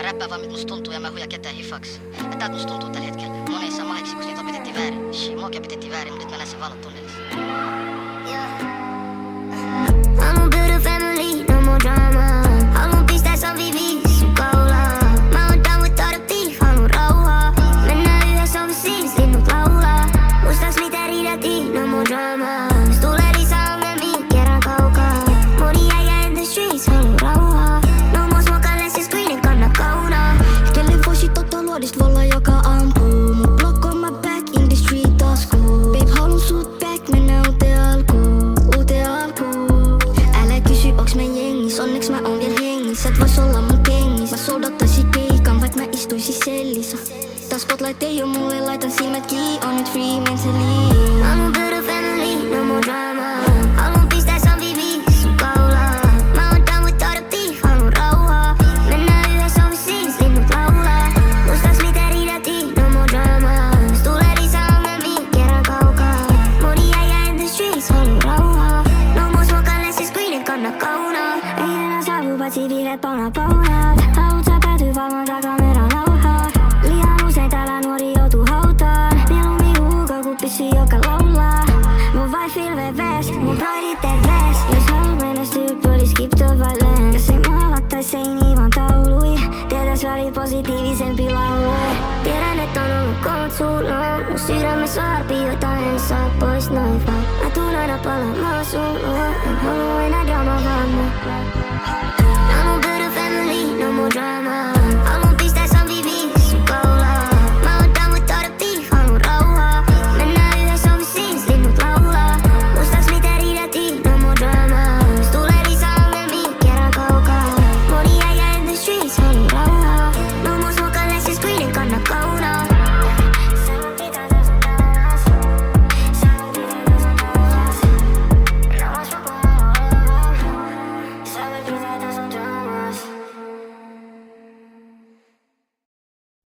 räppää vaan, musta tuntuu ja mä huijaa ketään hifaks. Ja täältä musta tuntuu tällä hetkellä. Moni ei saa mahiksi, koska niitä opetettiin väärin. Shit, muakin opetettiin väärin, mutta nyt mä näen sen valot tunnelissa. I'm a better family, no more drama. Haluan pistää Savivi sun kaulaan. Mä oon down with all the beef, haluan rauhaa. Mennään yhdessä overseas, linnut laulaa. Muistas mitä riidattiin, no more drama. Jos tulee lisää ongelmia, kerran kaukaa. Moni äijä in the streets, haluan rauhaa. No more smoke unless it's green, en kanna kaunaa. Kelle voisi totta luodist valla joka ampuu. Mun block on my back in the street taskuun. Babe halun sut back, mennään uuteen alkuun. Älä kysy onks mä jengis, onneks mä oon vielä hengissä. Et vois olla mun kengis. Mä soldattaisin keikan, vaik mä istuisin sellissä. Tää spotlight ei oo mulle, laitan silmät kiinni. On nyt free mentally. I'm a better family, no more drama. Haluan pistää Savivi sun kaulaan. Mä oon down with all the beef, haluan rauhaa. Mennään yhdessä overseas, linnut laulaa. Muistas mitä riidattiin, no more drama. Jos tulee lisää ongelmia, kerran kaukaa. Moni äijä in the streets, haluan rauhaa. No more smoke unless it's green, en kanna kaunaa. Ei enää saavu, paitsi vihreät paunaat. Haluut sä päätyy valvontaa kameran nauhaa. Liian usein täällä nuori joutuu hautaan. Mieluummin huukaa ku pissi joka laulaa. Mun vai filve vest, mun broidit teet vest. Jos haluut menestyä, poli skip to violence. Jos ei maalattais seiniä vaan taului. Tietäis väliin positiivisempi laulue. Tiedän et on ollut koot sulla. Mun sydämessä arpii, jota en saa pois noin vaan. Mä tuun aina palaamaan sun luo. En halua enää drama vaan mun. I'm a better family, no more drama. Haluan pistää Savivi sun kaulaan. Mä oon down with all the beef, haluan rauhaa. Mennään yhdessä overseas, linnut laulaa. Muistas mitä riidattiin, no more drama. Jos tulee lisää ongelmia, kerran kaukaa. Moni äijä in the streets, haluan rauhaa. No more smoke unless it's green, en kanna kaunaa. Some